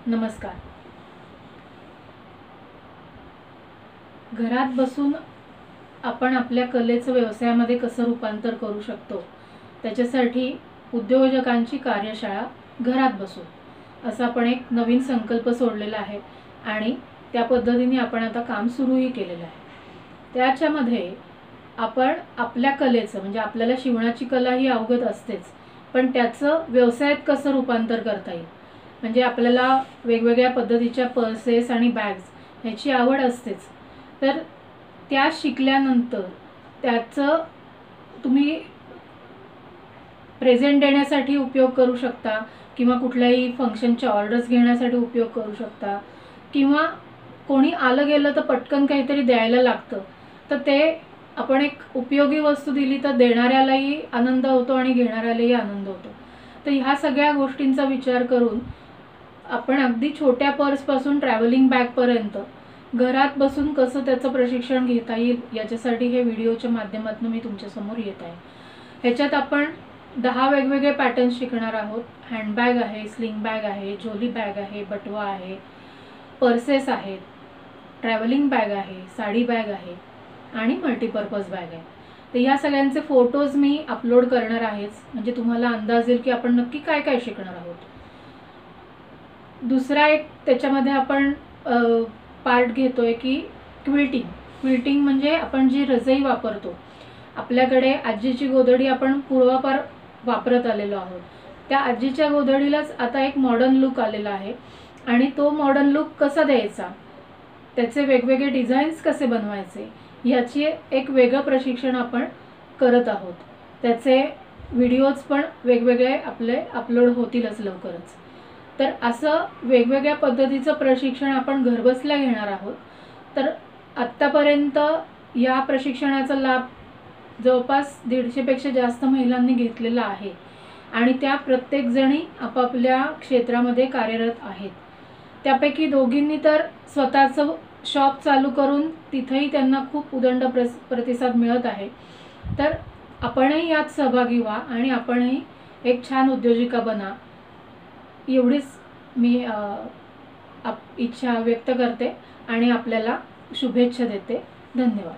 नमस्कार. घरात बसून आपण आपल्या कलेचं व्यवसायामध्ये कसं रूपांतर करू शकतो त्याच्यासाठी उद्योजकांची कार्यशाळा घरात बसून असा आपण एक नवीन संकल्प सोडलेला आहे आणि त्या पद्धतीने आपण आता काम सुरूही केलेलं आहे. त्याच्यामध्ये आपण आपल्या कलेचं म्हणजे आपल्याला शिवणाची कला ही अवगत असतेच, पण त्याचं व्यवसायात कसं रूपांतर करता येईल म्हणजे आपल्याला वेगवेगळ्या पद्धतीच्या पर्सेस आणि बॅग्स ह्याची आवड असतेच. तर त्या शिकल्यानंतर त्याचं तुम्ही प्रेझेंट देण्यासाठी उपयोग करू शकता किंवा कुठल्याही फंक्शनच्या ऑर्डर्स घेण्यासाठी उपयोग करू शकता किंवा कोणी आलं गेलं तर पटकन काहीतरी द्यायला लागतं तर ते आपण एक उपयोगी वस्तू दिली तर देणाऱ्यालाही आनंद होतो आणि घेणाऱ्यालाही आनंद होतो. तर ह्या सगळ्या गोष्टींचा विचार करून आपण अगदी छोट्या पर्सपासून ट्रॅव्हलिंग बॅगपर्यंत घरात बसून कसं त्याचं प्रशिक्षण घेता येईल याच्यासाठी हे व्हिडिओच्या माध्यमातून मी तुमच्यासमोर येत आहे. ह्याच्यात आपण 10 वेगवेगळे पॅटर्न्स शिकणार आहोत. हँडबॅग आहे, स्लिंग बॅग आहे, झोली बॅग आहे, बटवा आहे, पर्सेस आहेत, ट्रॅव्हलिंग बॅग आहे, साडी बॅग आहे आणि मल्टीपर्पज बॅग आहे. तर या सगळ्यांचे फोटोज मी अपलोड करणार आहेच, म्हणजे तुम्हाला अंदाज येईल की आपण नक्की काय काय शिकणार आहोत. दुसरा एक त्याच्यामध्ये आपण पार्ट घेतोय की क्विल्टिंग म्हणजे आपण जी रजई वापरतो, आपल्याकडे आजीची गोधडी आपण पूर्वापार वापरत आलेलो आहोत. त्या आजीच्या गोधडीलाच आता एक मॉडर्न लुक आलेला आहे आणि तो मॉडर्न लुक कसा द्यायचा, त्याचे वेगवेगळे डिझाईन्स कसे बनवायचे याची एक वेगळं प्रशिक्षण आपण करत आहोत. त्याचे व्हिडिओज पण वेगवेगळे आपले अपलोड होतीलच लवकरच. तर असं वेगवेगळ्या पद्धतीचं प्रशिक्षण आपण घरबसल्या घेणार आहोत. तर आत्तापर्यंत या प्रशिक्षणाचा लाभ जवळपास 150पेक्षा जास्त महिलांनी घेतलेला आहे आणि त्या प्रत्येक जणी आपापल्या क्षेत्रामध्ये कार्यरत आहेत. त्यापैकी दोघींनी तर स्वतःचं शॉप चालू करून तिथेही त्यांना खूप उदंड प्रतिसाद मिळत आहे. तर आपणही यात सहभागी व्हा आणि आपणही एक छान उद्योजिका बना, एवढीच मी इच्छा व्यक्त करते आणि आपल्याला शुभेच्छा देते. धन्यवाद.